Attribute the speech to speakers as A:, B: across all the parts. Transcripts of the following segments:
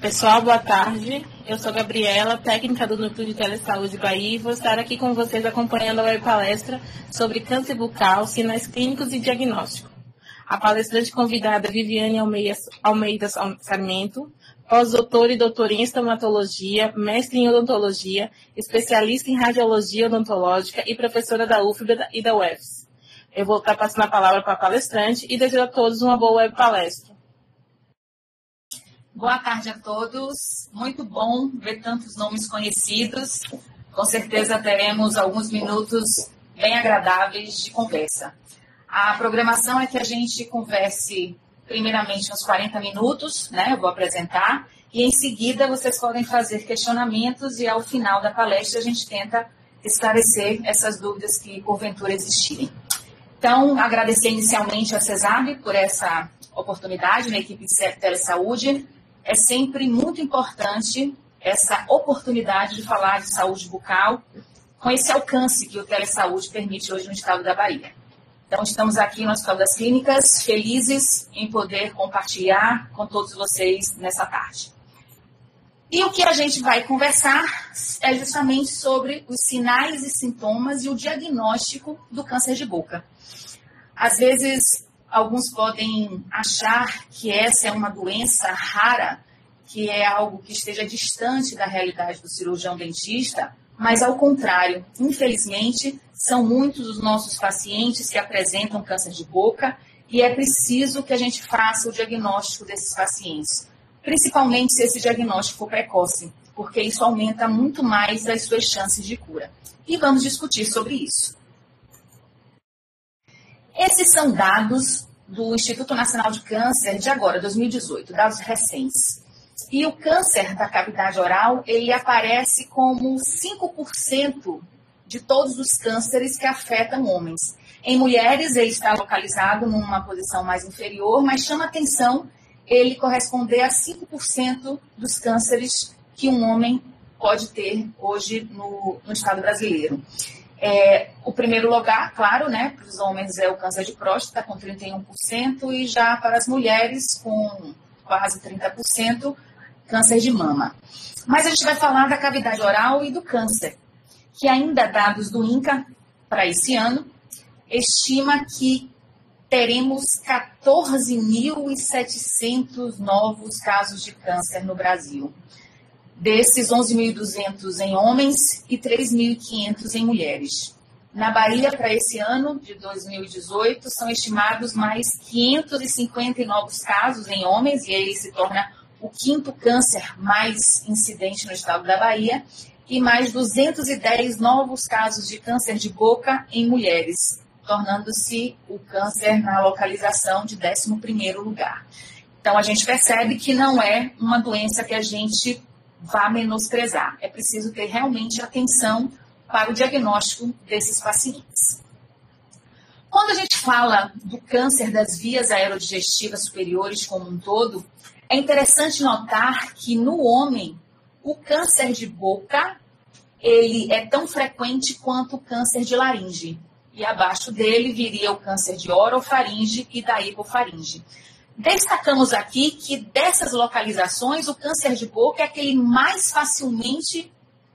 A: Pessoal, boa tarde. Eu sou Gabriela, técnica do Núcleo de Telesaúde Bahia, e vou estar aqui com vocês acompanhando a web palestra sobre câncer bucal, sinais clínicos e diagnóstico. A palestrante convidada é Viviane Almeida Sarmento, pós-doutora e doutora em estomatologia, mestre em odontologia, especialista em radiologia odontológica e professora da UFBA e da UFS. Eu vou estar passando a palavra para a palestrante e desejo a todos uma boa web palestra.
B: Boa tarde a todos. Muito bom ver tantos nomes conhecidos. Com certeza teremos alguns minutos bem agradáveis de conversa. A programação é que a gente converse primeiramente uns 40 minutos, né? Eu vou apresentar, e em seguida vocês podem fazer questionamentos e ao final da palestra a gente tenta esclarecer essas dúvidas que porventura existirem. Então, agradecer inicialmente a CESAB por essa oportunidade, na equipe de Telesaúde. É sempre muito importante essa oportunidade de falar de saúde bucal com esse alcance que o Telesaúde permite hoje no estado da Bahia. Então, estamos aqui no Hospital das Clínicas, felizes em poder compartilhar com todos vocês nessa tarde. E o que a gente vai conversar é justamente sobre os sinais e sintomas e o diagnóstico do câncer de boca. Às vezes, alguns podem achar que essa é uma doença rara, que é algo que esteja distante da realidade do cirurgião dentista, mas ao contrário, infelizmente, são muitos os nossos pacientes que apresentam câncer de boca e é preciso que a gente faça o diagnóstico desses pacientes, principalmente se esse diagnóstico for precoce, porque isso aumenta muito mais as suas chances de cura. E vamos discutir sobre isso. Esses são dados do Instituto Nacional de Câncer de agora, 2018, dados recentes. E o câncer da cavidade oral, ele aparece como 5% de todos os cânceres que afetam homens. Em mulheres, ele está localizado numa posição mais inferior, mas chama atenção ele corresponder a 5% dos cânceres que um homem pode ter hoje no estado brasileiro. O primeiro lugar, claro, né, para os homens é o câncer de próstata, com 31%, e já para as mulheres, com quase 30%, câncer de mama. Mas a gente vai falar da cavidade oral e do câncer, que ainda dados do INCA para esse ano, estima que teremos 14.700 novos casos de câncer no Brasil. Desses, 11.200 em homens e 3.500 em mulheres. Na Bahia, para esse ano de 2018, são estimados mais 550 novos casos em homens, e aí se torna o quinto câncer mais incidente no estado da Bahia, e mais 210 novos casos de câncer de boca em mulheres, tornando-se o câncer na localização de 11º lugar. Então, a gente percebe que não é uma doença que a gente vá menosprezar. É preciso ter realmente atenção para o diagnóstico desses pacientes. Quando a gente fala do câncer das vias aerodigestivas superiores como um todo, é interessante notar que no homem, o câncer de boca, ele é tão frequente quanto o câncer de laringe. E abaixo dele viria o câncer de orofaringe e da hipofaringe. Destacamos aqui que dessas localizações, o câncer de boca é aquele mais facilmente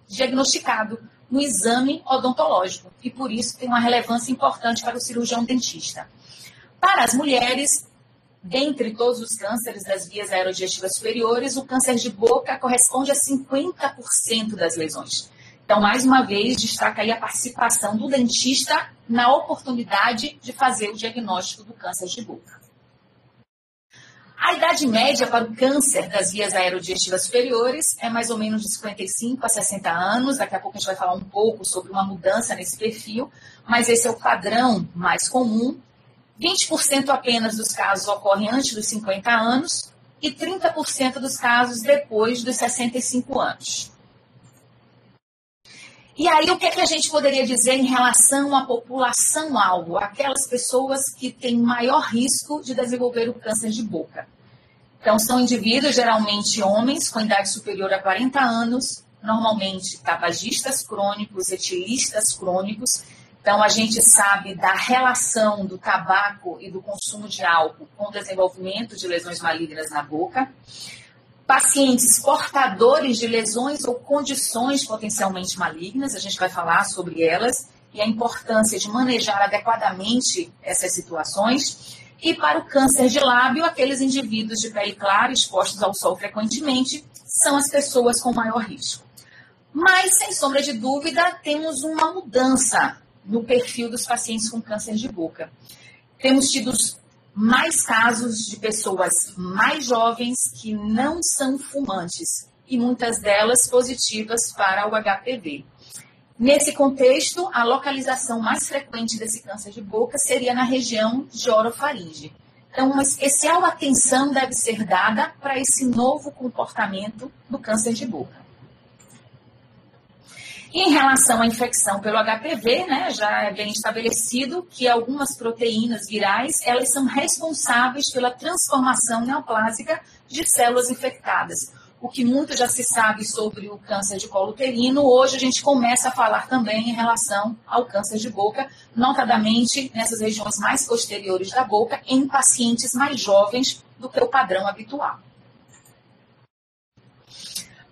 B: diagnosticado no exame odontológico e por isso tem uma relevância importante para o cirurgião dentista. Para as mulheres, dentre todos os cânceres das vias aerodigestivas superiores, o câncer de boca corresponde a 50% das lesões. Então, mais uma vez, destaca aí a participação do dentista na oportunidade de fazer o diagnóstico do câncer de boca. A idade média para o câncer das vias aerodigestivas superiores é mais ou menos de 55 a 60 anos. Daqui a pouco a gente vai falar um pouco sobre uma mudança nesse perfil, mas esse é o padrão mais comum. 20% apenas dos casos ocorrem antes dos 50 anos e 30% dos casos depois dos 65 anos. E aí, o que é que a gente poderia dizer em relação à população-alvo, aquelas pessoas que têm maior risco de desenvolver o câncer de boca? Então, são indivíduos, geralmente homens, com idade superior a 40 anos, normalmente tabagistas crônicos, etilistas crônicos. Então, a gente sabe da relação do tabaco e do consumo de álcool com o desenvolvimento de lesões malignas na boca. Pacientes portadores de lesões ou condições potencialmente malignas, a gente vai falar sobre elas e a importância de manejar adequadamente essas situações. E para o câncer de lábio, aqueles indivíduos de pele clara expostos ao sol frequentemente são as pessoas com maior risco. Mas, sem sombra de dúvida, temos uma mudança no perfil dos pacientes com câncer de boca. Temos tido mais casos de pessoas mais jovens que não são fumantes e muitas delas positivas para o HPV. Nesse contexto, a localização mais frequente desse câncer de boca seria na região de orofaringe. Então, uma especial atenção deve ser dada para esse novo comportamento do câncer de boca. Em relação à infecção pelo HPV, já é bem estabelecido que algumas proteínas virais, elas são responsáveis pela transformação neoplásica de células infectadas. O que muito já se sabe sobre o câncer de colo uterino, hoje a gente começa a falar também em relação ao câncer de boca, notadamente nessas regiões mais posteriores da boca, em pacientes mais jovens do que o padrão habitual.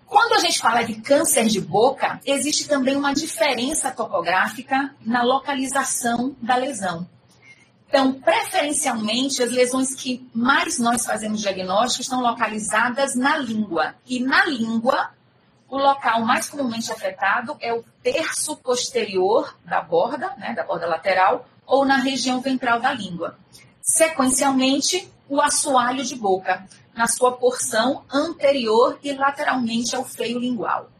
B: Quando a gente fala de câncer de boca, existe também uma diferença topográfica na localização da lesão. Então, preferencialmente, as lesões que mais nós fazemos diagnóstico estão localizadas na língua. E na língua, o local mais comumente afetado é o terço posterior da borda lateral, ou na região ventral da língua. Sequencialmente, o assoalho de boca, na sua porção anterior e lateralmente ao freio lingual.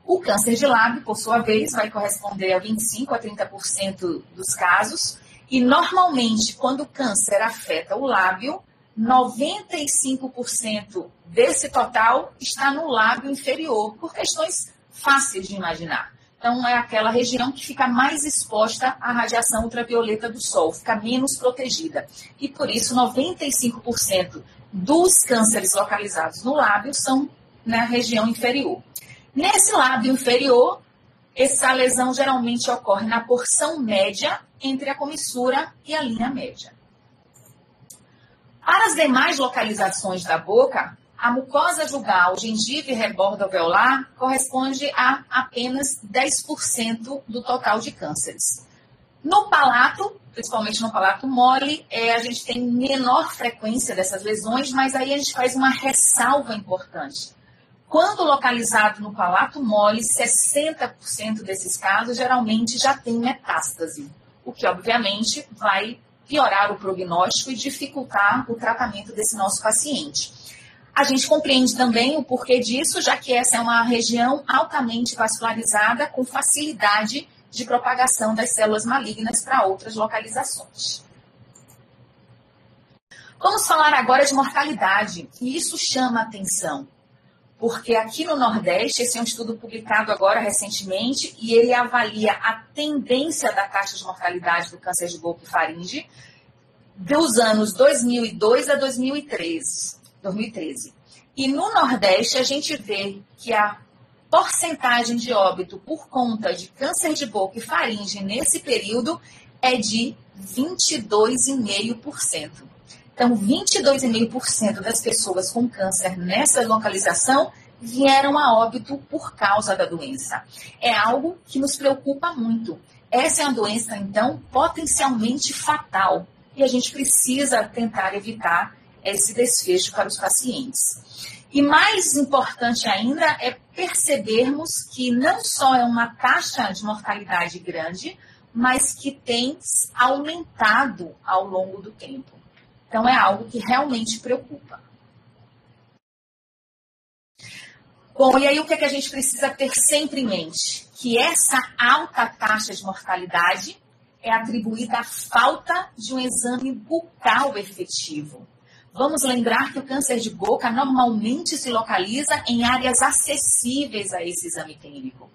B: O câncer de lábio, por sua vez, vai corresponder a 25% a 30% dos casos, e normalmente, quando o câncer afeta o lábio, 95% desse total está no lábio inferior, por questões fáceis de imaginar. Então, é aquela região que fica mais exposta à radiação ultravioleta do sol, fica menos protegida. E por isso, 95% dos cânceres localizados no lábio são na região inferior. Nesse lábio inferior, essa lesão geralmente ocorre na porção média entre a comissura e a linha média. Para as demais localizações da boca, a mucosa jugal, gengiva e rebordo alveolar corresponde a apenas 10% do total de cânceres. No palato, principalmente no palato mole, a gente tem menor frequência dessas lesões, mas aí a gente faz uma ressalva importante. Quando localizado no palato mole, 60% desses casos geralmente já tem metástase, o que obviamente vai piorar o prognóstico e dificultar o tratamento desse nosso paciente. A gente compreende também o porquê disso, já que essa é uma região altamente vascularizada, com facilidade de propagação das células malignas para outras localizações. Vamos falar agora de mortalidade, e isso chama a atenção, porque aqui no Nordeste, esse é um estudo publicado agora recentemente, e ele avalia a tendência da taxa de mortalidade do câncer de boca e faringe dos anos 2002 a 2013. E no Nordeste, a gente vê que a porcentagem de óbito por conta de câncer de boca e faringe nesse período é de 22,5%. Então, 22,5% das pessoas com câncer nessa localização vieram a óbito por causa da doença. É algo que nos preocupa muito. Essa é uma doença, então, potencialmente fatal. E a gente precisa tentar evitar esse desfecho para os pacientes. E mais importante ainda é percebermos que não só é uma taxa de mortalidade grande, mas que tem aumentado ao longo do tempo. Então, é algo que realmente preocupa. Bom, e aí o que a gente precisa ter sempre em mente? Que essa alta taxa de mortalidade é atribuída à falta de um exame bucal efetivo. Vamos lembrar que o câncer de boca normalmente se localiza em áreas acessíveis a esse exame clínico.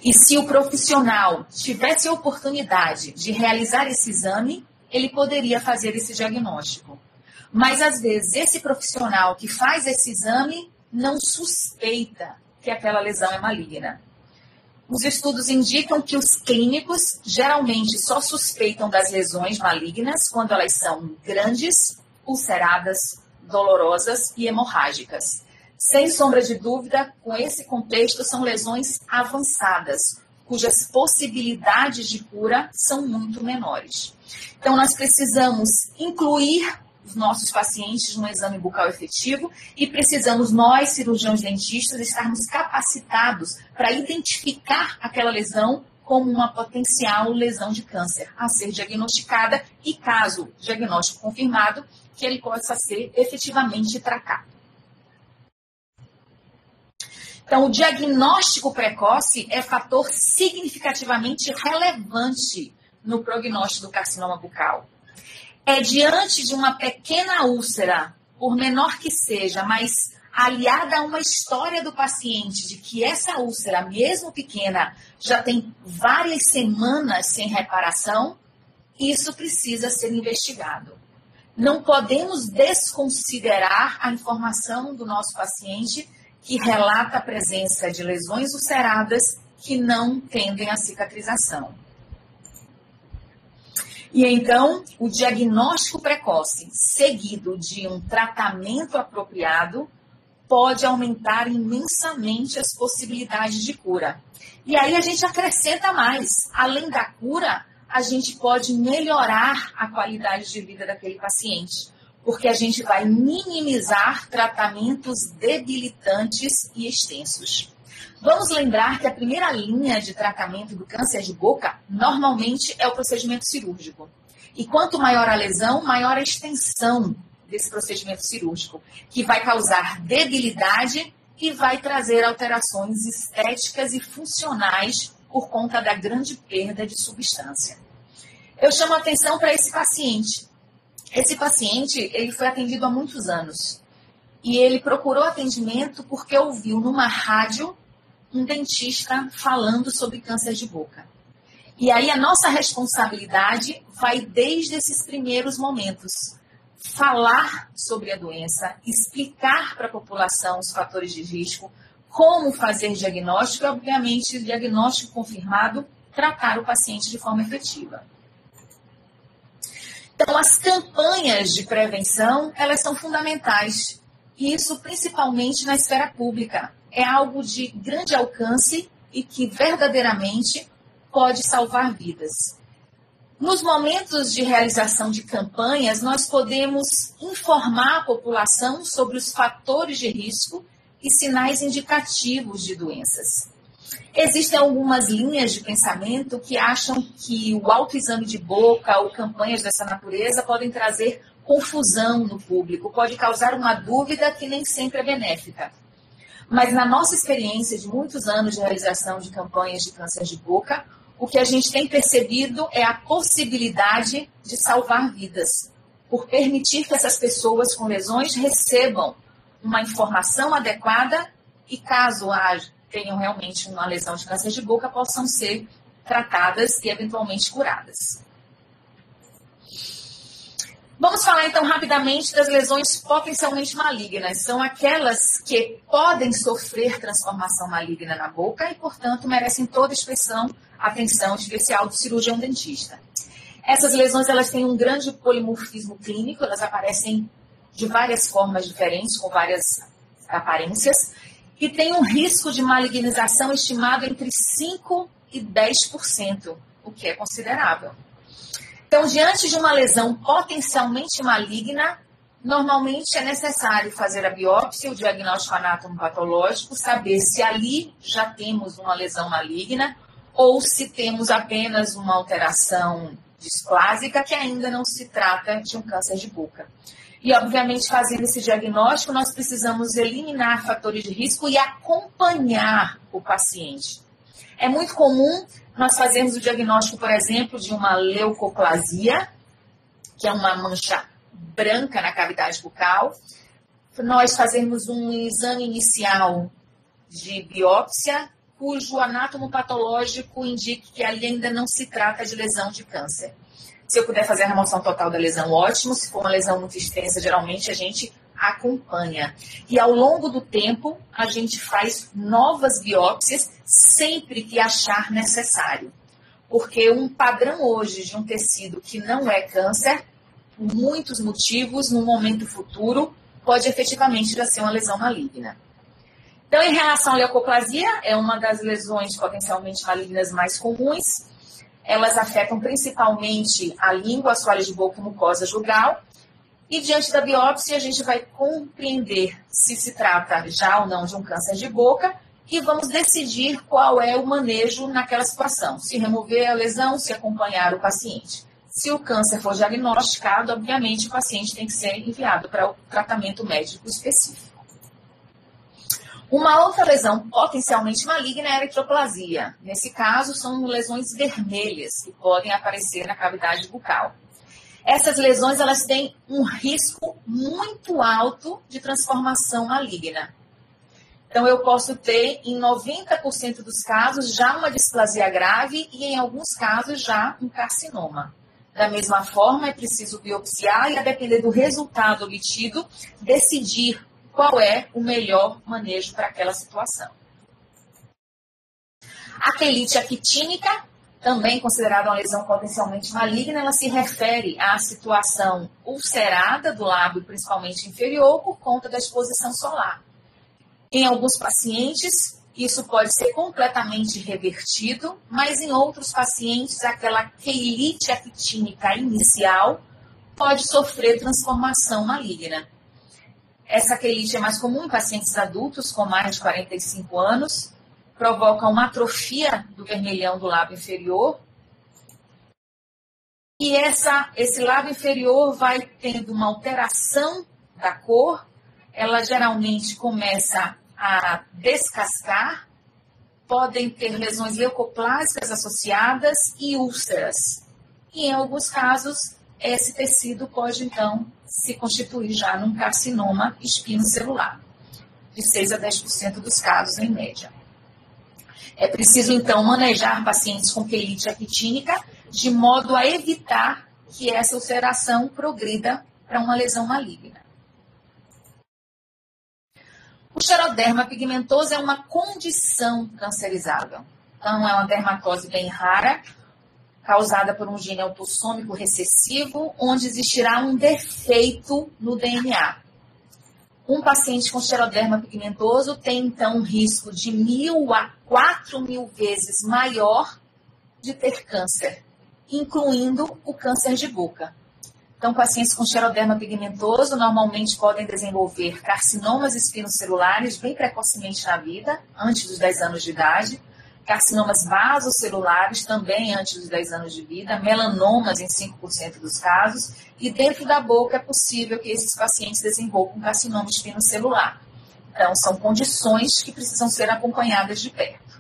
B: E se o profissional tivesse a oportunidade de realizar esse exame, ele poderia fazer esse diagnóstico. Mas, às vezes, esse profissional que faz esse exame não suspeita que aquela lesão é maligna. Os estudos indicam que os clínicos geralmente só suspeitam das lesões malignas quando elas são grandes, ulceradas, dolorosas e hemorrágicas. Sem sombra de dúvida, com esse contexto, são lesões avançadas, cujas possibilidades de cura são muito menores. Então, nós precisamos incluir os nossos pacientes no exame bucal efetivo e precisamos, nós, cirurgiões dentistas, estarmos capacitados para identificar aquela lesão como uma potencial lesão de câncer a ser diagnosticada e, caso diagnóstico confirmado, que ele possa ser efetivamente tratado. Então, o diagnóstico precoce é fator significativamente relevante no prognóstico do carcinoma bucal. É diante de uma pequena úlcera, por menor que seja, mas aliada a uma história do paciente de que essa úlcera, mesmo pequena, já tem várias semanas sem reparação, isso precisa ser investigado. Não podemos desconsiderar a informação do nosso paciente que relata a presença de lesões ulceradas que não tendem à cicatrização. E então, o diagnóstico precoce, seguido de um tratamento apropriado, pode aumentar imensamente as possibilidades de cura. E aí a gente acrescenta mais. Além da cura, a gente pode melhorar a qualidade de vida daquele paciente, porque a gente vai minimizar tratamentos debilitantes e extensos. Vamos lembrar que a primeira linha de tratamento do câncer de boca normalmente é o procedimento cirúrgico. E quanto maior a lesão, maior a extensão desse procedimento cirúrgico, que vai causar debilidade e vai trazer alterações estéticas e funcionais por conta da grande perda de substância. Eu chamo a atenção para esse paciente. Esse paciente, ele foi atendido há muitos anos. E ele procurou atendimento porque ouviu numa rádio um dentista falando sobre câncer de boca. E aí a nossa responsabilidade vai desde esses primeiros momentos. Falar sobre a doença, explicar para a população os fatores de risco, como fazer diagnóstico e, obviamente, diagnóstico confirmado, tratar o paciente de forma efetiva. Então, as campanhas de prevenção, elas são fundamentais. E isso principalmente na esfera pública. É algo de grande alcance e que verdadeiramente pode salvar vidas. Nos momentos de realização de campanhas, nós podemos informar a população sobre os fatores de risco e sinais indicativos de doenças. Existem algumas linhas de pensamento que acham que o autoexame de boca ou campanhas dessa natureza podem trazer confusão no público, pode causar uma dúvida que nem sempre é benéfica. Mas na nossa experiência de muitos anos de realização de campanhas de câncer de boca, o que a gente tem percebido é a possibilidade de salvar vidas, por permitir que essas pessoas com lesões recebam uma informação adequada e, caso tenham realmente uma lesão de câncer de boca, possam ser tratadas e eventualmente curadas. Vamos falar então rapidamente das lesões potencialmente malignas. São aquelas que podem sofrer transformação maligna na boca e, portanto, merecem toda atenção especial do cirurgião dentista. Essas lesões elas têm um grande polimorfismo clínico, elas aparecem de várias formas diferentes, com várias aparências, e tem um risco de malignização estimado entre 5% e 10%, o que é considerável. Então, diante de uma lesão potencialmente maligna, normalmente é necessário fazer a biópsia, o diagnóstico anatomopatológico, saber se ali já temos uma lesão maligna ou se temos apenas uma alteração displásica que ainda não se trata de um câncer de boca. E, obviamente, fazendo esse diagnóstico, nós precisamos eliminar fatores de risco e acompanhar o paciente. É muito comum nós fazermos o diagnóstico, por exemplo, de uma leucoplasia, que é uma mancha branca na cavidade bucal. Nós fazemos um exame inicial de biópsia, cujo anatomopatológico indique que ali ainda não se trata de lesão de câncer. Se eu puder fazer a remoção total da lesão, ótimo. Se for uma lesão muito extensa, geralmente a gente acompanha. E ao longo do tempo, a gente faz novas biópsias sempre que achar necessário. Porque um padrão hoje de um tecido que não é câncer, por muitos motivos, no momento futuro, pode efetivamente já ser uma lesão maligna. Então, em relação à leucoplasia, é uma das lesões potencialmente malignas mais comuns. Elas afetam principalmente a língua, assoalho de boca e mucosa jugal. E diante da biópsia, a gente vai compreender se se trata já ou não de um câncer de boca e vamos decidir qual é o manejo naquela situação. Se remover a lesão, se acompanhar o paciente. Se o câncer for diagnosticado, obviamente o paciente tem que ser enviado para o tratamento médico específico. Uma outra lesão potencialmente maligna é a eritroplasia. Nesse caso, são lesões vermelhas que podem aparecer na cavidade bucal. Essas lesões elas têm um risco muito alto de transformação maligna. Então, eu posso ter, em 90% dos casos, já uma displasia grave e, em alguns casos, já um carcinoma. Da mesma forma, é preciso biopsiar e, a depender do resultado obtido, decidir qual é o melhor manejo para aquela situação. A quelite actínica, também considerada uma lesão potencialmente maligna, ela se refere à situação ulcerada do lábio, principalmente inferior, por conta da exposição solar. Em alguns pacientes, isso pode ser completamente revertido, mas em outros pacientes, aquela quelite actínica inicial pode sofrer transformação maligna. Essa quelite é mais comum em pacientes adultos com mais de 45 anos, provoca uma atrofia do vermelhão do lábio inferior. E esse lábio inferior vai tendo uma alteração da cor, ela geralmente começa a descascar, podem ter lesões leucoplásicas associadas e úlceras. E em alguns casos, esse tecido pode, então, se constituir já num carcinoma espinocelular, de 6 a 10% dos casos, em média. É preciso, então, manejar pacientes com quelite actínica de modo a evitar que essa ulceração progrida para uma lesão maligna. O xeroderma pigmentoso é uma condição cancerizável. Então, é uma dermatose bem rara, causada por um gene autossômico recessivo, onde existirá um defeito no DNA. Um paciente com xeroderma pigmentoso tem, então, um risco de 1.000 a 4.000 vezes maior de ter câncer, incluindo o câncer de boca. Então, pacientes com xeroderma pigmentoso normalmente podem desenvolver carcinomas espinocelulares bem precocemente na vida, antes dos 10 anos de idade, carcinomas vasocelulares também antes dos 10 anos de vida, melanomas em 5% dos casos, e dentro da boca é possível que esses pacientes desenvolvam carcinoma espinocelular. Então, são condições que precisam ser acompanhadas de perto.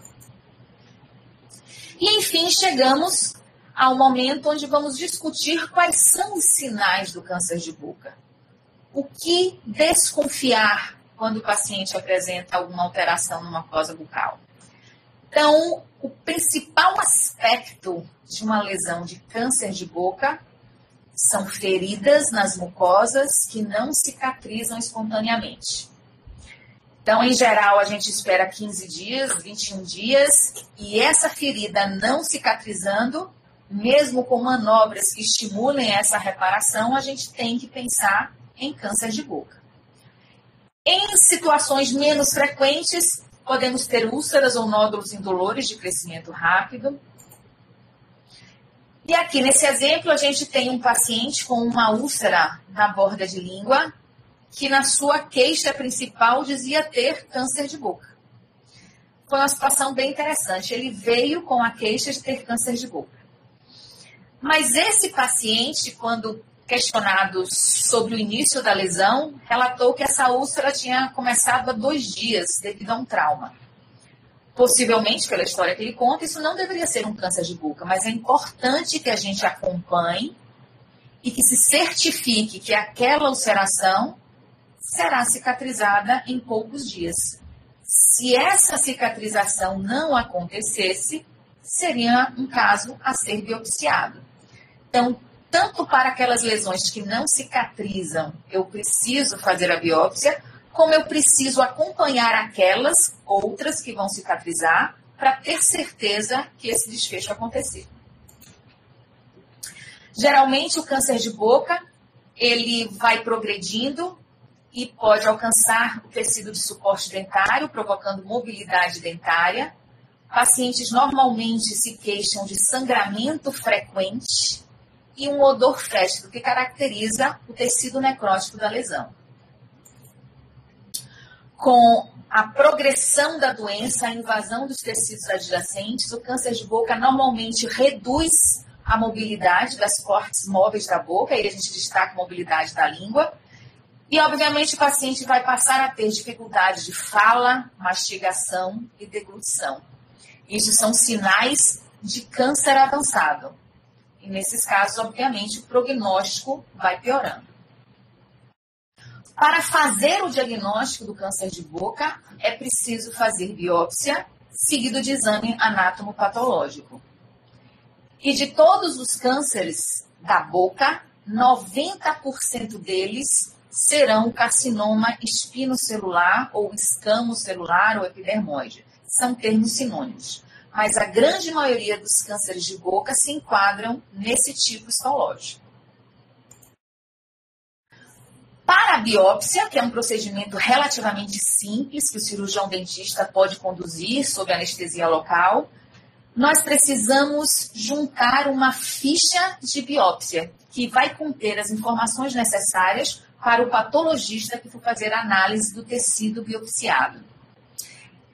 B: E, enfim, chegamos ao momento onde vamos discutir quais são os sinais do câncer de boca. O que desconfiar quando o paciente apresenta alguma alteração na mucosa bucal? Então, o principal aspecto de uma lesão de câncer de boca são feridas nas mucosas que não cicatrizam espontaneamente. Então, em geral, a gente espera 15 dias, 21 dias, e essa ferida não cicatrizando, mesmo com manobras que estimulem essa reparação, a gente tem que pensar em câncer de boca. Em situações menos frequentes, podemos ter úlceras ou nódulos indolores de crescimento rápido. E aqui nesse exemplo, a gente tem um paciente com uma úlcera na borda de língua, que na sua queixa principal dizia ter câncer de boca. Foi uma situação bem interessante. Ele veio com a queixa de ter câncer de boca. Mas esse paciente, quando questionado sobre o início da lesão, relatou que essa úlcera tinha começado há 2 dias devido a um trauma. Possivelmente, pela história que ele conta, isso não deveria ser um câncer de boca, mas é importante que a gente acompanhe e que se certifique que aquela ulceração será cicatrizada em poucos dias. Se essa cicatrização não acontecesse, seria um caso a ser biopsiado. Então, tanto para aquelas lesões que não cicatrizam, eu preciso fazer a biópsia, como eu preciso acompanhar aquelas outras que vão cicatrizar para ter certeza que esse desfecho acontecer. Geralmente, o câncer de boca, ele vai progredindo e pode alcançar o tecido de suporte dentário, provocando mobilidade dentária. Pacientes normalmente se queixam de sangramento frequente e um odor fétido que caracteriza o tecido necrótico da lesão. Com a progressão da doença, a invasão dos tecidos adjacentes, o câncer de boca normalmente reduz a mobilidade das cortes móveis da boca, e a gente destaca a mobilidade da língua. E, obviamente, o paciente vai passar a ter dificuldade de fala, mastigação e deglutição. Isso são sinais de câncer avançado. E, nesses casos, obviamente, o prognóstico vai piorando. Para fazer o diagnóstico do câncer de boca, é preciso fazer biópsia, seguido de exame anatomopatológico. E de todos os cânceres da boca, 90% deles serão carcinoma espinocelular ou escamocelular ou epidermoide. São termos sinônimos. Mas a grande maioria dos cânceres de boca se enquadram nesse tipo histológico. Para a biópsia, que é um procedimento relativamente simples, que o cirurgião dentista pode conduzir sob anestesia local, nós precisamos juntar uma ficha de biópsia, que vai conter as informações necessárias para o patologista que for fazer a análise do tecido biopsiado.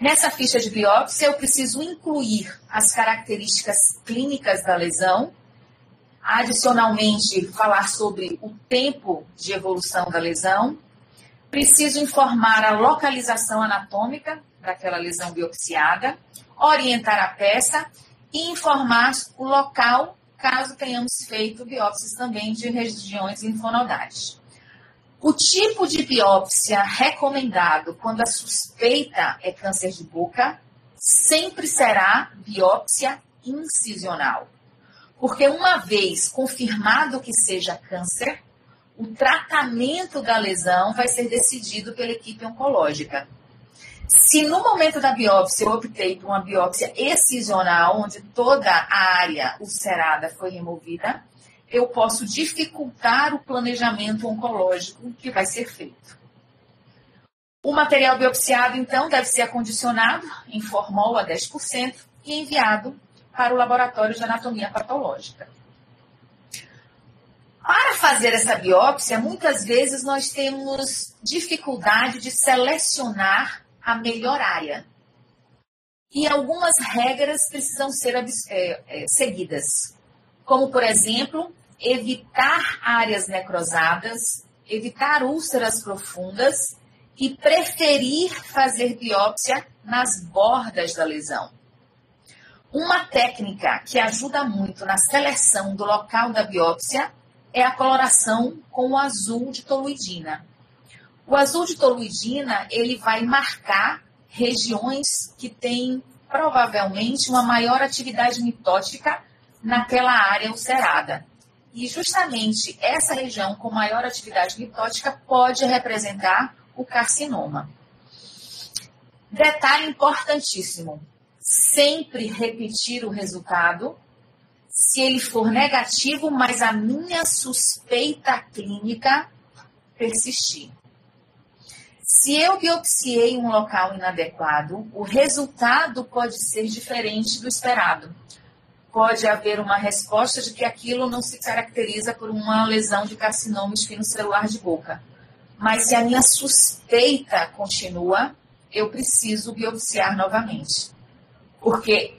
B: Nessa ficha de biópsia, eu preciso incluir as características clínicas da lesão, adicionalmente falar sobre o tempo de evolução da lesão, preciso informar a localização anatômica daquela lesão biopsiada, orientar a peça e informar o local, caso tenhamos feito biópsias também de regiões linfonodais. O tipo de biópsia recomendado quando a suspeita é câncer de boca sempre será biópsia incisional. Porque uma vez confirmado que seja câncer, o tratamento da lesão vai ser decidido pela equipe oncológica. Se no momento da biópsia eu optei por uma biópsia excisional, onde toda a área ulcerada foi removida, eu posso dificultar o planejamento oncológico que vai ser feito. O material biopsiado, então, deve ser acondicionado em formol a 10% e enviado para o laboratório de anatomia patológica. Para fazer essa biópsia, muitas vezes nós temos dificuldade de selecionar a melhor área. E algumas regras precisam ser seguidas, como, por exemplo, evitar áreas necrosadas, evitar úlceras profundas e preferir fazer biópsia nas bordas da lesão. Uma técnica que ajuda muito na seleção do local da biópsia é a coloração com o azul de toluidina. O azul de toluidina, ele vai marcar regiões que têm provavelmente uma maior atividade mitótica naquela área ulcerada. E justamente essa região com maior atividade mitótica pode representar o carcinoma. Detalhe importantíssimo: sempre repetir o resultado se ele for negativo, mas a minha suspeita clínica persistir. Se eu biopsiei um local inadequado, o resultado pode ser diferente do esperado. Pode haver uma resposta de que aquilo não se caracteriza por uma lesão de carcinoma espinocelular de boca. Mas se a minha suspeita continua, eu preciso biopsiar novamente. Porque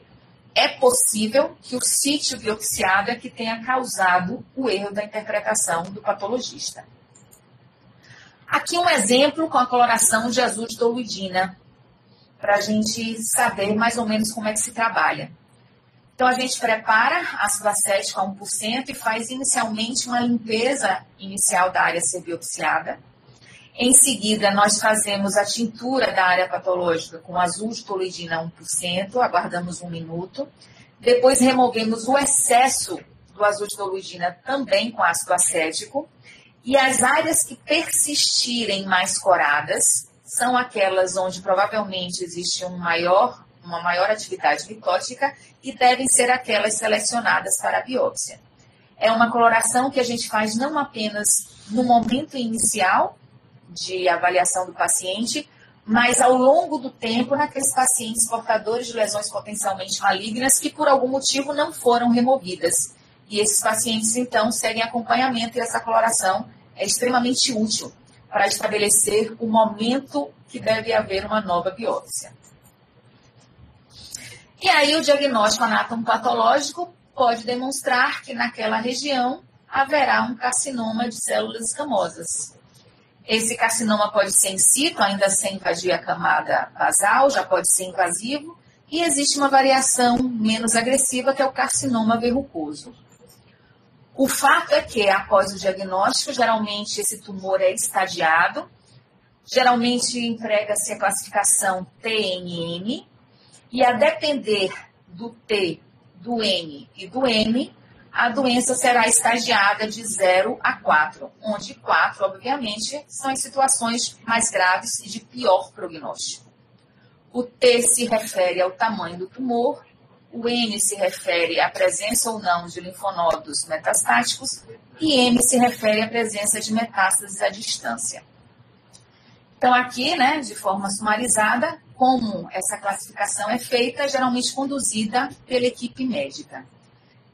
B: é possível que o sítio biopsiado é que tenha causado o erro da interpretação do patologista. Aqui um exemplo com a coloração de azul de toluidina, para a gente saber mais ou menos como é que se trabalha. Então, a gente prepara ácido acético a 1% e faz inicialmente uma limpeza inicial da área a ser biopsiada. Em seguida, nós fazemos a tintura da área patológica com azul de toluidina a 1%, aguardamos 1 minuto. Depois, removemos o excesso do azul de toluidina também com ácido acético. E as áreas que persistirem mais coradas são aquelas onde provavelmente existe uma maior atividade mitótica e devem ser aquelas selecionadas para a biópsia. É uma coloração que a gente faz não apenas no momento inicial de avaliação do paciente, mas ao longo do tempo naqueles pacientes portadores de lesões potencialmente malignas que por algum motivo não foram removidas. E esses pacientes, então, seguem acompanhamento e essa coloração é extremamente útil para estabelecer o momento que deve haver uma nova biópsia. E aí o diagnóstico anatomopatológico pode demonstrar que naquela região haverá um carcinoma de células escamosas. Esse carcinoma pode ser in situ, ainda sem invadir a camada basal, já pode ser invasivo, e existe uma variação menos agressiva que é o carcinoma verrucoso. O fato é que, após o diagnóstico, geralmente esse tumor é estadiado, geralmente emprega-se a classificação TNM, e a depender do T, do N e do M, a doença será estadiada de 0 a 4, onde 4, obviamente, são as situações mais graves e de pior prognóstico. O T se refere ao tamanho do tumor, o N se refere à presença ou não de linfonodos metastáticos e M se refere à presença de metástases à distância. Então, aqui, né, de forma sumarizada, como essa classificação é feita, geralmente conduzida pela equipe médica.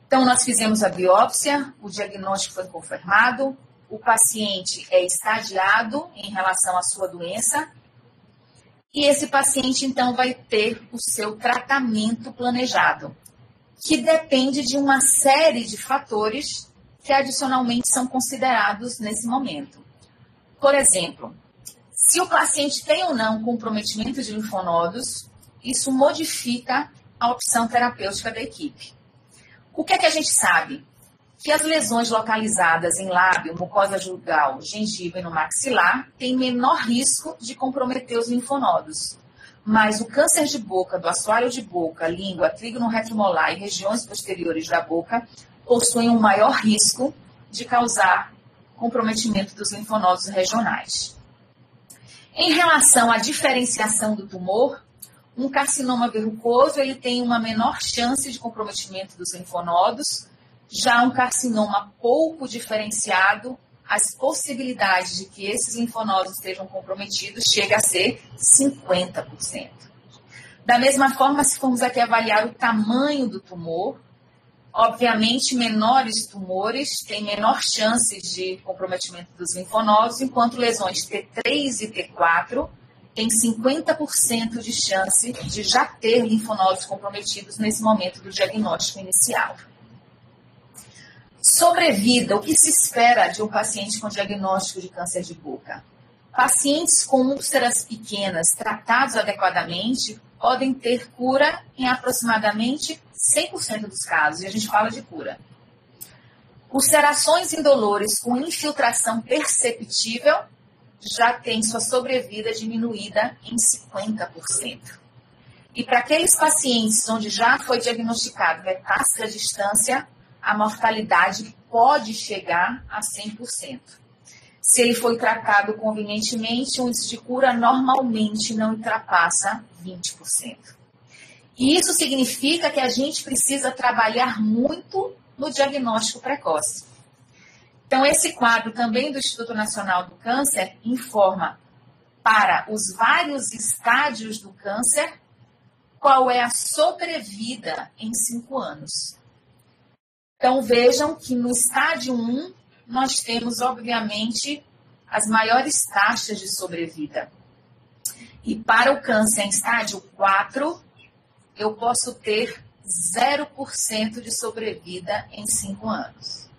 B: Então, nós fizemos a biópsia, o diagnóstico foi confirmado, o paciente é estadiado em relação à sua doença, e esse paciente, então, vai ter o seu tratamento planejado, que depende de uma série de fatores que adicionalmente são considerados nesse momento. Por exemplo, se o paciente tem ou não comprometimento de linfonodos, isso modifica a opção terapêutica da equipe. O que é que a gente sabe? Que as lesões localizadas em lábio, mucosa jugal, gengiva e no maxilar têm menor risco de comprometer os linfonodos. Mas o câncer de boca, do assoalho de boca, língua, trígono retromolar e regiões posteriores da boca possuem um maior risco de causar comprometimento dos linfonodos regionais. Em relação à diferenciação do tumor, um carcinoma verrucoso ele tem uma menor chance de comprometimento dos linfonodos. Já um carcinoma pouco diferenciado, as possibilidades de que esses linfonodos estejam comprometidos chega a ser 50%. Da mesma forma, se formos aqui avaliar o tamanho do tumor, obviamente menores tumores têm menor chance de comprometimento dos linfonodos, enquanto lesões T3 e T4 têm 50% de chance de já ter linfonodos comprometidos nesse momento do diagnóstico inicial. Sobrevida, o que se espera de um paciente com diagnóstico de câncer de boca? Pacientes com úlceras pequenas tratados adequadamente podem ter cura em aproximadamente 100% dos casos, e a gente fala de cura. Ulcerações indolores com infiltração perceptível já têm sua sobrevida diminuída em 50%. E para aqueles pacientes onde já foi diagnosticado metástase à distância, a mortalidade pode chegar a 100%. Se ele foi tratado convenientemente, o índice de cura normalmente não ultrapassa 20%. E isso significa que a gente precisa trabalhar muito no diagnóstico precoce. Então, esse quadro também do Instituto Nacional do Câncer informa para os vários estádios do câncer qual é a sobrevida em 5 anos. Então, vejam que no estádio 1, nós temos, obviamente, as maiores taxas de sobrevida. E para o câncer em estádio 4, eu posso ter 0% de sobrevida em 5 anos.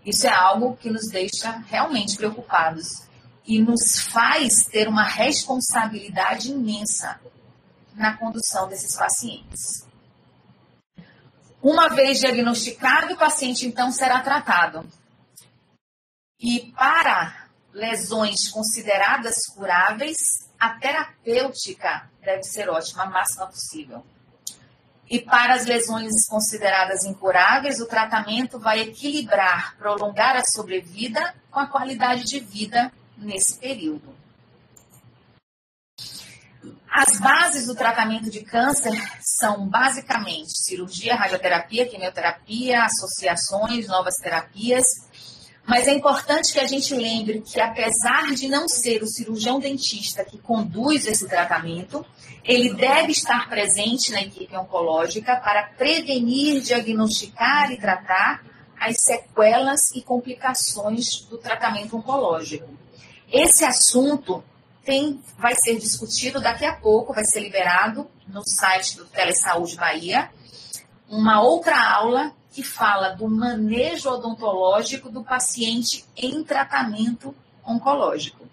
B: Isso é algo que nos deixa realmente preocupados e nos faz ter uma responsabilidade imensa na condução desses pacientes. Uma vez diagnosticado, o paciente, então, será tratado. E para lesões consideradas curáveis, a terapêutica deve ser ótima, a máxima possível. E para as lesões consideradas incuráveis, o tratamento vai equilibrar, prolongar a sobrevida com a qualidade de vida nesse período. As bases do tratamento de câncer são basicamente cirurgia, radioterapia, quimioterapia, associações, novas terapias. Mas é importante que a gente lembre que, apesar de não ser o cirurgião dentista que conduz esse tratamento, ele deve estar presente na equipe oncológica para prevenir, diagnosticar e tratar as sequelas e complicações do tratamento oncológico. Esse assunto vai ser discutido daqui a pouco, vai ser liberado no site do Telesaúde Bahia, uma outra aula que fala do manejo odontológico do paciente em tratamento oncológico.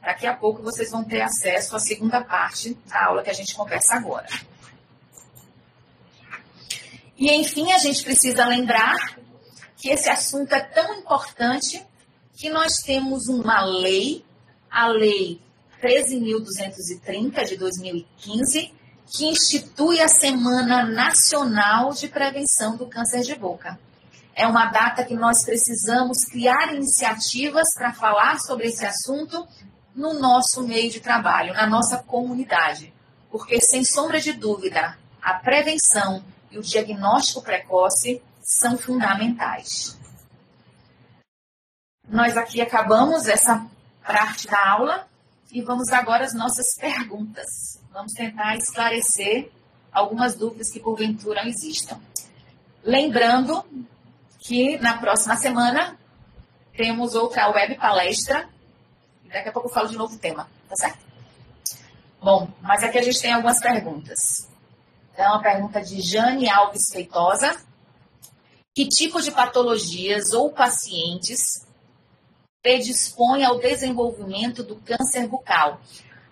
B: Daqui a pouco vocês vão ter acesso à segunda parte da aula que a gente conversa agora. E, enfim, a gente precisa lembrar que esse assunto é tão importante que nós temos uma lei, a Lei 13.230 de 2015, que institui a Semana Nacional de Prevenção do Câncer de Boca. É uma data que nós precisamos criar iniciativas para falar sobre esse assunto no nosso meio de trabalho, na nossa comunidade. Porque, sem sombra de dúvida, a prevenção e o diagnóstico precoce são fundamentais. Nós aqui acabamos essa parte da aula e vamos agora às nossas perguntas. Vamos tentar esclarecer algumas dúvidas que porventura existam. Lembrando que na próxima semana temos outra web palestra. Daqui a pouco eu falo de novo o tema, tá certo? Bom, mas aqui a gente tem algumas perguntas. Então, a pergunta de Jane Alves Feitosa. Que tipo de patologias ou pacientes predispõe ao desenvolvimento do câncer bucal?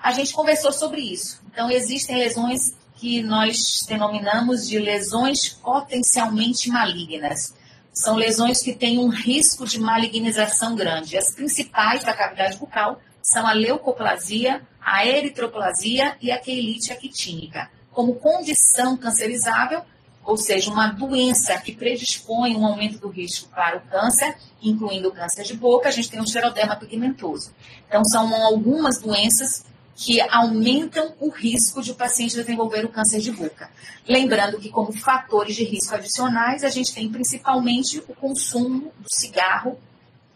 B: A gente conversou sobre isso. Então, existem lesões que nós denominamos de lesões potencialmente malignas. São lesões que têm um risco de malignização grande. As principais da cavidade bucal são a leucoplasia, a eritroplasia e a queilite actínica. Como condição cancerizável, ou seja, uma doença que predispõe um aumento do risco para o câncer, incluindo o câncer de boca, a gente tem o xeroderma pigmentoso. Então, são algumas doenças que aumentam o risco de o paciente desenvolver o câncer de boca. Lembrando que, como fatores de risco adicionais, a gente tem principalmente o consumo do cigarro,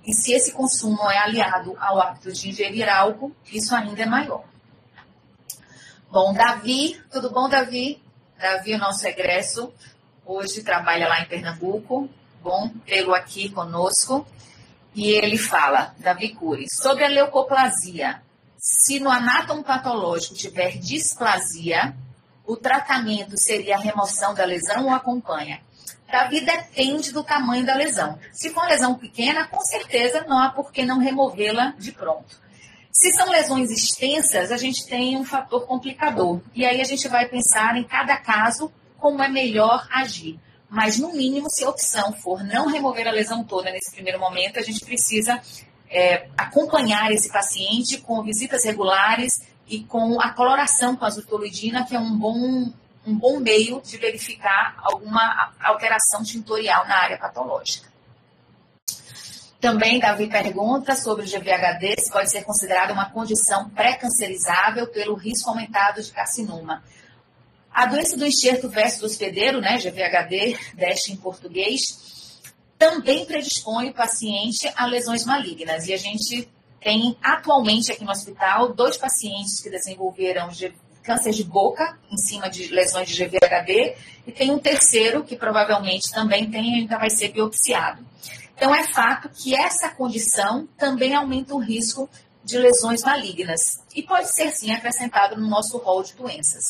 B: e se esse consumo é aliado ao hábito de ingerir álcool, isso ainda é maior. Bom, Davi, tudo bom, Davi? Davi, o nosso egresso, hoje trabalha lá em Pernambuco. Bom tê-lo aqui conosco. E ele fala, Davi Cury, sobre a leucoplasia. Se no anátomo patológico tiver displasia, o tratamento seria a remoção da lesão ou acompanha? Davi, depende do tamanho da lesão. Se for uma lesão pequena, com certeza não há por que não removê-la de pronto. Se são lesões extensas, a gente tem um fator complicador. E aí a gente vai pensar em cada caso como é melhor agir. Mas, no mínimo, se a opção for não remover a lesão toda nesse primeiro momento, a gente precisa acompanhar esse paciente com visitas regulares e com a coloração com azultolidina, que é um bom meio de verificar alguma alteração tintorial na área patológica. Também, Davi pergunta sobre o GVHD, se pode ser considerada uma condição pré-cancerizável pelo risco aumentado de carcinoma. A doença do enxerto versus do hospedeiro, né, GVHD, DESH em português, também predispõe o paciente a lesões malignas. E a gente tem atualmente aqui no hospital 2 pacientes que desenvolveram câncer de boca em cima de lesões de GVHD e tem um terceiro que provavelmente também ainda vai ser biopsiado. Então, é fato que essa condição também aumenta o risco de lesões malignas e pode ser, sim, acrescentado no nosso rol de doenças.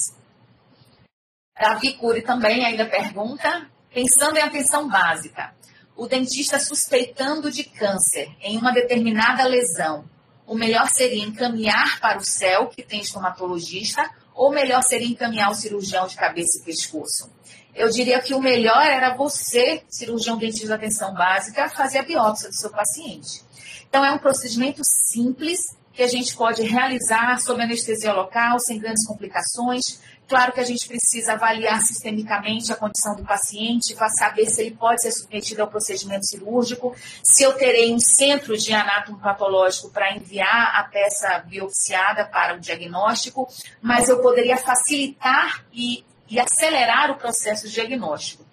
B: Davi Cury também ainda pergunta, pensando em atenção básica, o dentista suspeitando de câncer em uma determinada lesão, o melhor seria encaminhar para o CEL, que tem estomatologista, ou melhor seria encaminhar o cirurgião de cabeça e pescoço? Eu diria que o melhor era você, cirurgião dentista de atenção básica, fazer a biópsia do seu paciente. Então, é um procedimento simples que a gente pode realizar sob anestesia local, sem grandes complicações. Claro que a gente precisa avaliar sistemicamente a condição do paciente para saber se ele pode ser submetido ao procedimento cirúrgico, se eu terei um centro de anátomo patológico para enviar a peça biopsiada para o diagnóstico, mas eu poderia facilitar e acelerar o processo diagnóstico.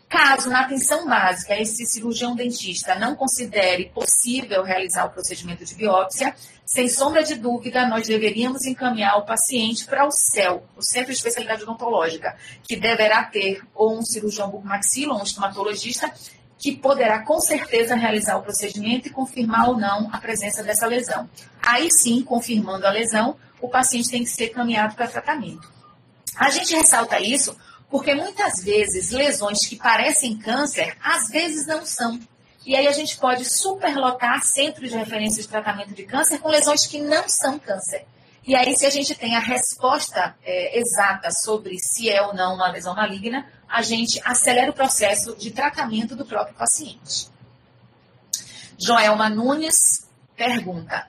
B: Caso na atenção básica esse cirurgião dentista não considere possível realizar o procedimento de biópsia, sem sombra de dúvida, nós deveríamos encaminhar o paciente para o CEL, o Centro de Especialidade Odontológica, que deverá ter ou um cirurgião bucomaxilo ou um estomatologista, que poderá com certeza realizar o procedimento e confirmar ou não a presença dessa lesão. Aí sim, confirmando a lesão, o paciente tem que ser encaminhado para tratamento. A gente ressalta isso porque muitas vezes lesões que parecem câncer, às vezes não são. E aí a gente pode superlotar centros de referência de tratamento de câncer com lesões que não são câncer. E aí, se a gente tem a resposta exata sobre se é ou não uma lesão maligna, a gente acelera o processo de tratamento do próprio paciente. Joelma Nunes pergunta: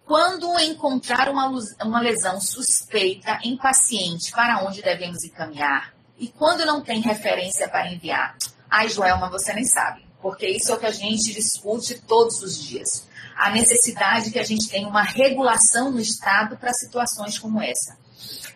B: quando encontrar uma lesão suspeita em paciente, para onde devemos encaminhar? E quando não tem referência para enviar? Ai, Joelma, você nem sabe, porque isso é o que a gente discute todos os dias. A necessidade que a gente tenha uma regulação no Estado para situações como essa.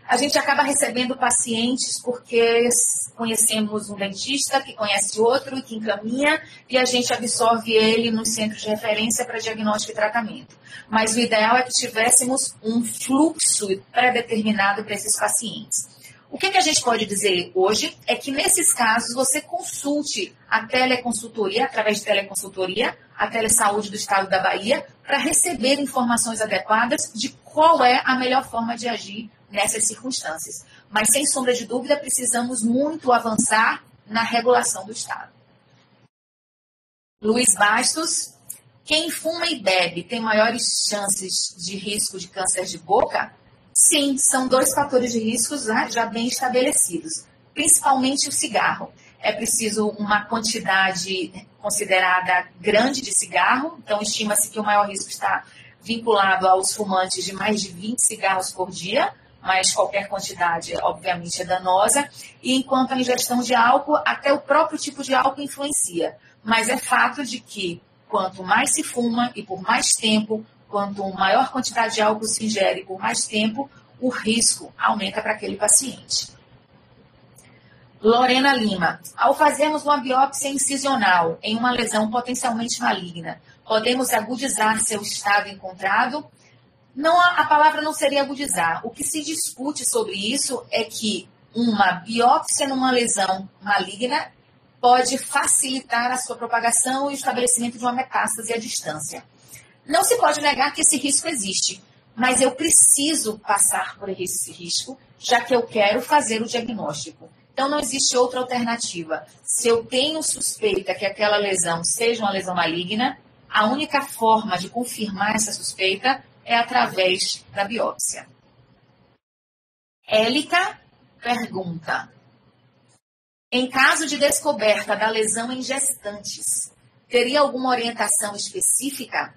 B: A gente acaba recebendo pacientes porque conhecemos um dentista que conhece outro e que encaminha e a gente absorve ele nos centros de referência para diagnóstico e tratamento. Mas o ideal é que tivéssemos um fluxo pré-determinado para esses pacientes. O que a gente pode dizer hoje é que, nesses casos, você consulte a teleconsultoria, através de teleconsultoria, a Telesaúde do Estado da Bahia, para receber informações adequadas de qual é a melhor forma de agir nessas circunstâncias. Mas, sem sombra de dúvida, precisamos muito avançar na regulação do Estado. Luiz Bastos: quem fuma e bebe tem maiores chances de risco de câncer de boca? Sim, são 2 fatores de risco já bem estabelecidos, principalmente o cigarro. É preciso uma quantidade considerada grande de cigarro, então estima-se que o maior risco está vinculado aos fumantes de mais de 20 cigarros por dia, mas qualquer quantidade, obviamente, é danosa. E enquanto a ingestão de álcool, até o próprio tipo de álcool influencia. Mas é fato de que quanto mais se fuma e por mais tempo, quanto maior quantidade de álcool se ingere por mais tempo, o risco aumenta para aquele paciente. Lorena Lima: ao fazermos uma biópsia incisional em uma lesão potencialmente maligna, podemos agudizar seu estado encontrado? Não, a palavra não seria agudizar. O que se discute sobre isso é que uma biópsia numa lesão maligna pode facilitar a sua propagação e o estabelecimento de uma metástase à distância. Não se pode negar que esse risco existe, mas eu preciso passar por esse risco, já que eu quero fazer o diagnóstico. Então, não existe outra alternativa. Se eu tenho suspeita que aquela lesão seja uma lesão maligna, a única forma de confirmar essa suspeita é através da biópsia. Élica pergunta: em caso de descoberta da lesão em gestantes, teria alguma orientação específica?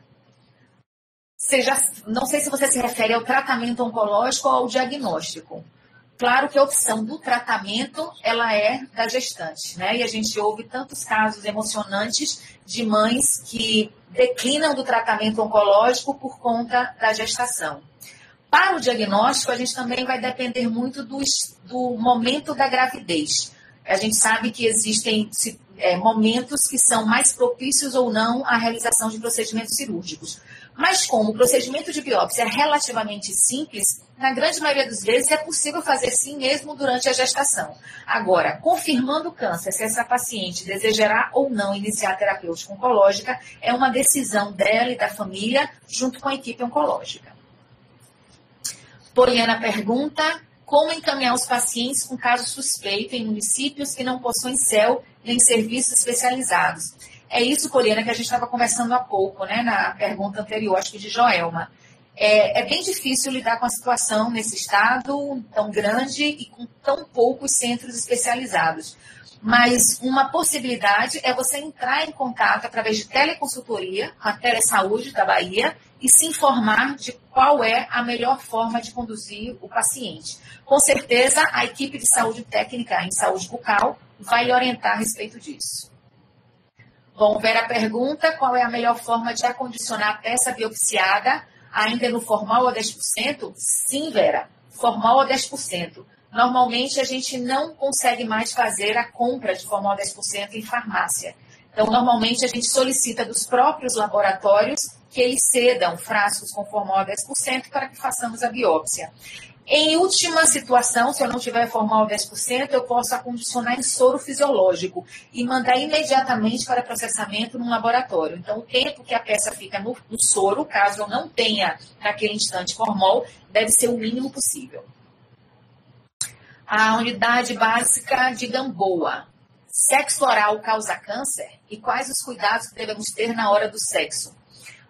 B: Não sei se você se refere ao tratamento oncológico ou ao diagnóstico. Claro que a opção do tratamento, ela é da gestante, né? E a gente ouve tantos casos emocionantes de mães que declinam do tratamento oncológico por conta da gestação. Para o diagnóstico, a gente também vai depender muito do momento da gravidez. A gente sabe que existem momentos que são mais propícios ou não à realização de procedimentos cirúrgicos. Mas como o procedimento de biópsia é relativamente simples, na grande maioria das vezes é possível fazer sim mesmo durante a gestação. Agora, confirmando o câncer, se essa paciente desejará ou não iniciar a terapêutica oncológica, é uma decisão dela e da família junto com a equipe oncológica. Poliana pergunta: como encaminhar os pacientes com caso suspeito em municípios que não possuem CEL nem serviços especializados? É isso, Poliana, que a gente estava conversando há pouco, né, na pergunta anterior, acho que de Joelma. É bem difícil lidar com a situação nesse estado tão grande e com tão poucos centros especializados. Mas uma possibilidade é você entrar em contato através de teleconsultoria, a Telesaúde da Bahia, e se informar de qual é a melhor forma de conduzir o paciente. Com certeza, a equipe de saúde técnica em saúde bucal vai lhe orientar a respeito disso. Bom, Vera pergunta: qual é a melhor forma de acondicionar a peça biopsiada ainda no formal a 10%? Sim, Vera, formal a 10%. normalmente a gente não consegue mais fazer a compra de formol 10% em farmácia. Então, normalmente a gente solicita dos próprios laboratórios que eles cedam frascos com formol 10% para que façamos a biópsia. Em última situação, se eu não tiver formol 10%, eu posso acondicionar em soro fisiológico e mandar imediatamente para processamento no laboratório. Então, o tempo que a peça fica no soro, caso eu não tenha naquele instante formol, deve ser o mínimo possível. A unidade básica de Gamboa. Sexo oral causa câncer? E quais os cuidados que devemos ter na hora do sexo?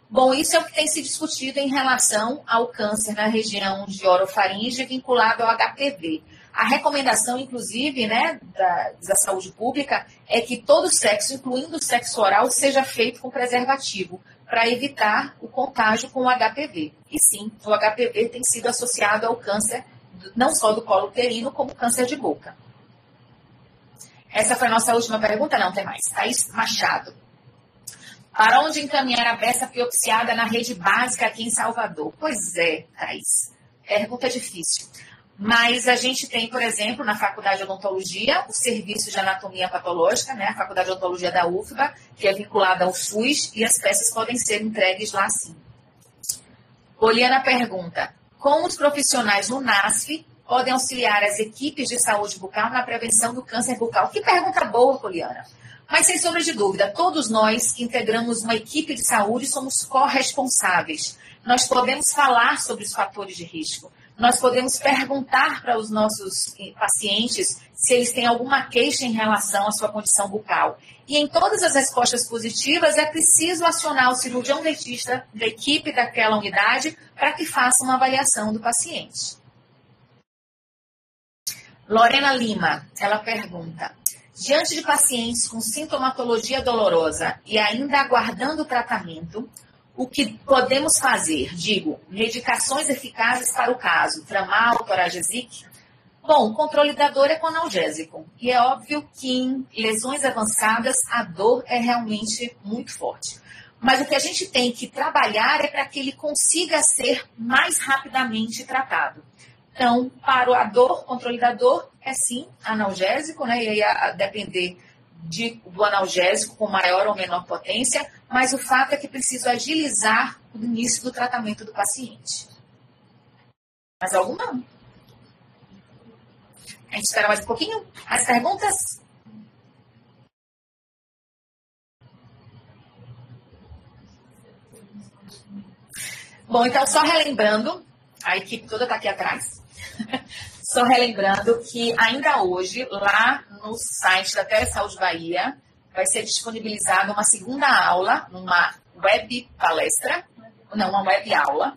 B: Bom, isso é o que tem se discutido em relação ao câncer na região de orofaringe vinculado ao HPV. A recomendação, inclusive, né, da saúde pública é que todo sexo, incluindo o sexo oral, seja feito com preservativo, para evitar o contágio com o HPV. E sim, o HPV tem sido associado ao câncer, não só do colo uterino, como câncer de boca. Essa foi a nossa última pergunta? Não, tem mais. Thaís Machado. Para onde encaminhar a peça biopsiada na rede básica aqui em Salvador? Pois é, Thaís. Pergunta difícil. Mas a gente tem, por exemplo, na Faculdade de Odontologia, o serviço de anatomia patológica, né? A Faculdade de Odontologia da UFBA, que é vinculada ao SUS, e as peças podem ser entregues lá sim. Poliana pergunta, como os profissionais no NASF podem auxiliar as equipes de saúde bucal na prevenção do câncer bucal? Que pergunta boa, Poliana. Mas, sem sombra de dúvida, todos nós que integramos uma equipe de saúde somos corresponsáveis. Nós podemos falar sobre os fatores de risco. Nós podemos perguntar para os nossos pacientes se eles têm alguma queixa em relação à sua condição bucal. E em todas as respostas positivas, é preciso acionar o cirurgião dentista da equipe daquela unidade para que faça uma avaliação do paciente. Lorena Lima, ela pergunta, diante de pacientes com sintomatologia dolorosa e ainda aguardando o tratamento, o que podemos fazer? Digo, medicações eficazes para o caso, tramal, Toragesic? Bom, o controle da dor é com analgésico. E é óbvio que em lesões avançadas a dor é realmente muito forte. Mas o que a gente tem que trabalhar é para que ele consiga ser mais rapidamente tratado. Então, para a dor, controle da dor, é sim analgésico, né? E aí a depender do analgésico com maior ou menor potência, mas o fato é que preciso agilizar o início do tratamento do paciente. Mais alguma? A gente espera mais um pouquinho? As perguntas? Bom, então só relembrando, a equipe toda está aqui atrás. Só relembrando que ainda hoje, lá no site da Telesaúde Bahia, vai ser disponibilizada uma segunda aula, uma web palestra, não, uma web aula,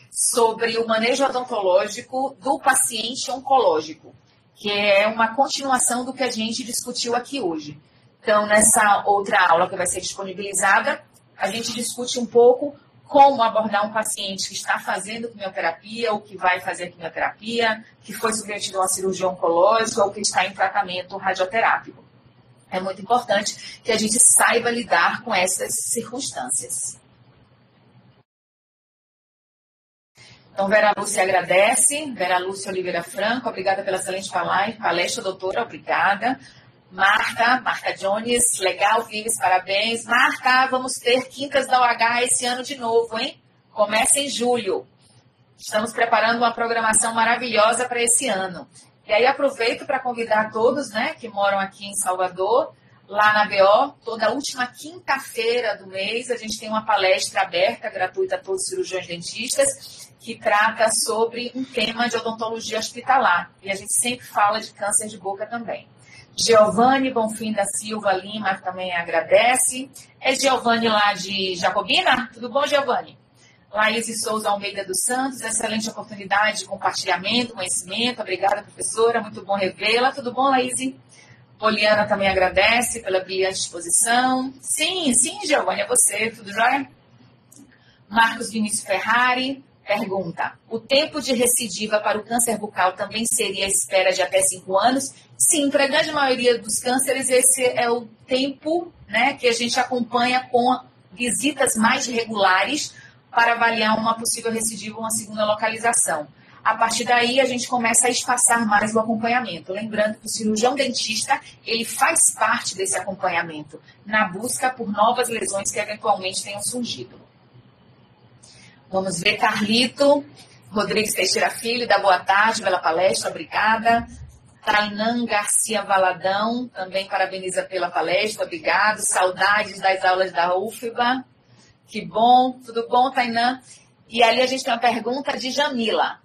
B: sobre o manejo odontológico do paciente oncológico, que é uma continuação do que a gente discutiu aqui hoje. Então, nessa outra aula que vai ser disponibilizada, a gente discute um pouco como abordar um paciente que está fazendo quimioterapia, ou que vai fazer quimioterapia, que foi submetido a uma cirurgia oncológica, ou que está em tratamento radioterápico. É muito importante que a gente saiba lidar com essas circunstâncias. Então, Vera Lúcia agradece. Vera Lúcia Oliveira Franco, obrigada pela excelente palestra, doutora, obrigada. Marta Jones, legal, Vives, parabéns. Marta, vamos ter Quintas da UH esse ano de novo, hein? Começa em julho. Estamos preparando uma programação maravilhosa para esse ano. E aí aproveito para convidar todos, né, que moram aqui em Salvador, lá na BO, toda última quinta-feira do mês, a gente tem uma palestra aberta, gratuita a todos os cirurgiões dentistas, que trata sobre um tema de odontologia hospitalar. E a gente sempre fala de câncer de boca também. Giovanni Bonfim da Silva Lima também agradece. É Giovanni lá de Jacobina? Tudo bom, Giovanni? Laís Souza Almeida dos Santos, excelente oportunidade de compartilhamento, conhecimento. Obrigada, professora, muito bom revê-la. Tudo bom, Laís? Poliana também agradece pela brilhante exposição. Sim, Giovanni, é você, tudo jóia? Marcos Vinícius Ferrari pergunta, o tempo de recidiva para o câncer bucal também seria a espera de até 5 anos? Sim, para a grande maioria dos cânceres, esse é o tempo, né, que a gente acompanha com visitas mais regulares para avaliar uma possível recidiva ou uma segunda localização. A partir daí, a gente começa a espaçar mais o acompanhamento. Lembrando que o cirurgião dentista, ele faz parte desse acompanhamento, na busca por novas lesões que eventualmente tenham surgido. Vamos ver, Carlito Rodrigues Teixeira Filho, dá boa tarde pela palestra, obrigada. Tainan Garcia Valadão, também parabeniza pela palestra, obrigado. Saudades das aulas da UFBA. Que bom, tudo bom, Tainan? E ali a gente tem uma pergunta de Jamila.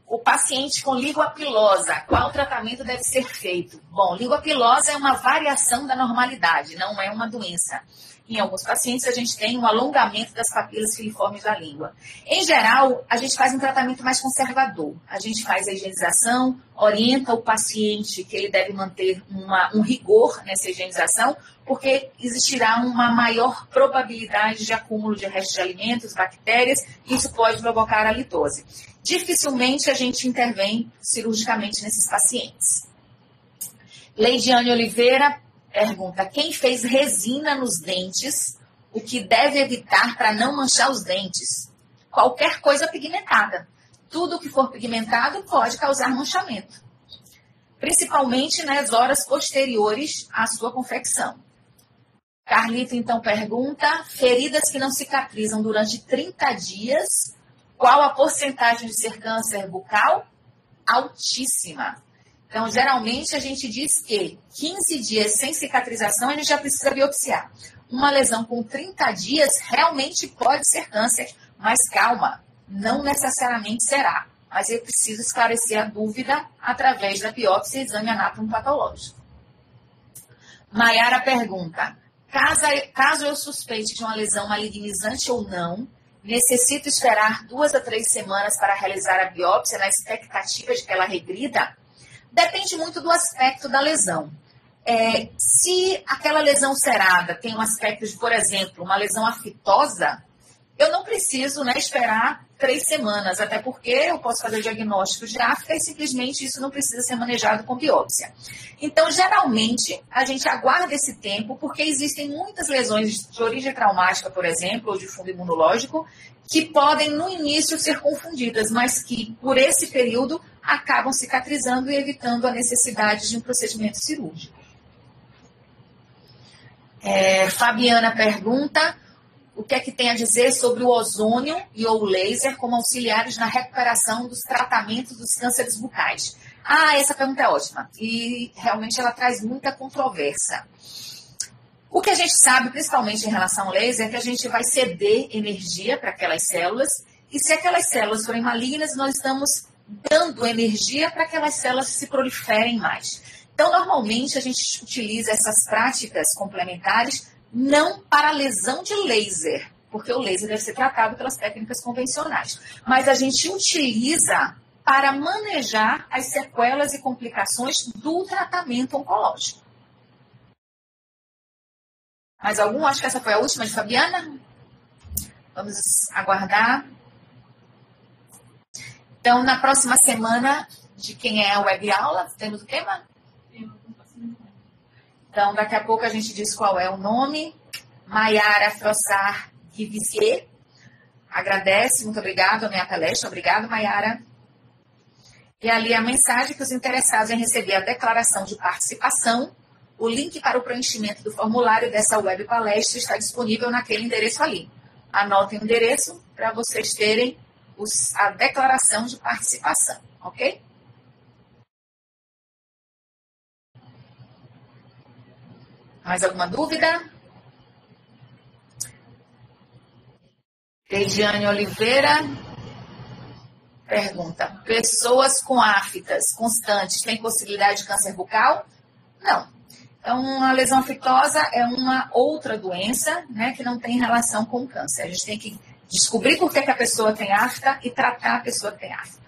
B: O paciente com língua pilosa, qual tratamento deve ser feito? Bom, língua pilosa é uma variação da normalidade, não é uma doença. Em alguns pacientes, a gente tem um alongamento das papilas filiformes da língua. Em geral, a gente faz um tratamento mais conservador. A gente faz a higienização, orienta o paciente que ele deve manter um rigor nessa higienização, porque existirá uma maior probabilidade de acúmulo de restos de alimentos, bactérias, e isso pode provocar a litose. Dificilmente a gente intervém cirurgicamente nesses pacientes. Leidiane Oliveira pergunta, quem fez resina nos dentes, o que deve evitar para não manchar os dentes? Qualquer coisa pigmentada. Tudo que for pigmentado pode causar manchamento. Principalmente nas horas posteriores à sua confecção. Carlito, então, pergunta, feridas que não cicatrizam durante 30 dias, qual a porcentagem de ser câncer bucal? Altíssima. Então, geralmente, a gente diz que 15 dias sem cicatrização, a gente já precisa biopsiar. Uma lesão com 30 dias realmente pode ser câncer, mas calma, não necessariamente será. Mas eu preciso esclarecer a dúvida através da biópsia e exame anatomopatológico. Maiara pergunta, caso eu suspeite de uma lesão malignizante ou não, necessito esperar 2 a 3 semanas para realizar a biópsia na expectativa de que ela regrida? Depende muito do aspecto da lesão. Se aquela lesão cerada tem um aspecto de, por exemplo, uma lesão aftosa, eu não preciso esperar 3 semanas, até porque eu posso fazer o diagnóstico de afta e simplesmente isso não precisa ser manejado com biópsia. Então, geralmente, a gente aguarda esse tempo porque existem muitas lesões de origem traumática, por exemplo, ou de fundo imunológico, que podem, no início, ser confundidas, mas que, por esse período, acabam cicatrizando e evitando a necessidade de um procedimento cirúrgico. Fabiana pergunta, o que é que tem a dizer sobre o ozônio e ou laser como auxiliares na recuperação dos tratamentos dos cânceres bucais? Essa pergunta é ótima e realmente ela traz muita controvérsia. O que a gente sabe, principalmente em relação ao laser, é que a gente vai ceder energia para aquelas células e se aquelas células forem malignas, nós estamos dando energia para que aquelas células se proliferem mais. Então, normalmente, a gente utiliza essas práticas complementares não para lesão de laser, porque o laser deve ser tratado pelas técnicas convencionais, mas a gente utiliza para manejar as sequelas e complicações do tratamento oncológico. Mais algum? Acho que essa foi a última de Fabiana. Vamos aguardar. Então, na próxima semana, de quem é a web aula, temos o tema? Então, daqui a pouco a gente diz qual é o nome. Maiara Frossard Rivissier. Agradece, muito obrigado a minha palestra. Obrigado, Maiara. E ali a mensagem que os interessados em receber a declaração de participação, o link para o preenchimento do formulário dessa web palestra está disponível naquele endereço ali. Anotem o endereço para vocês terem a declaração de participação, ok? Mais alguma dúvida? Regiane Oliveira pergunta, pessoas com aftas constantes têm possibilidade de câncer bucal? Não. Então, a lesão aftosa é uma outra doença, que não tem relação com o câncer. A gente tem que descobrir por que a pessoa tem afta e tratar a pessoa que tem afta.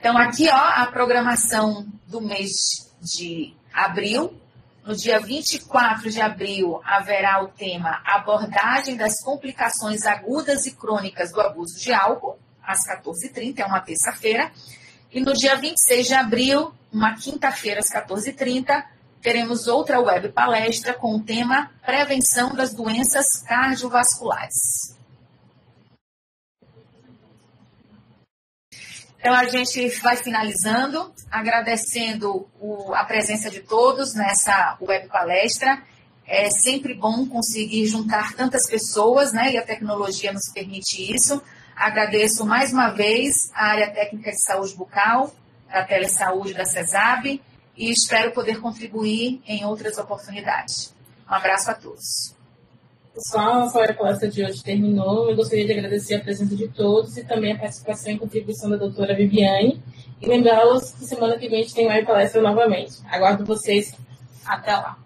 B: Então, aqui, a programação do mês de abril. No dia 24 de abril, haverá o tema Abordagem das complicações agudas e crônicas do abuso de álcool, às 14h30, é uma terça-feira. E no dia 26 de abril, uma quinta-feira, às 14h30, teremos outra web palestra com o tema Prevenção das Doenças Cardiovasculares. Então, a gente vai finalizando, agradecendo a presença de todos nessa web palestra. É sempre bom conseguir juntar tantas pessoas, né? E a tecnologia nos permite isso. Agradeço mais uma vez a área técnica de saúde bucal, a Telesaúde da CESAB, e espero poder contribuir em outras oportunidades. Um abraço a todos.
A: Pessoal, a palestra de hoje terminou. Eu gostaria de agradecer a presença de todos e também a participação e contribuição da doutora Viviane. E lembrá-los que semana que vem a gente tem mais palestra novamente. Aguardo vocês. Até lá.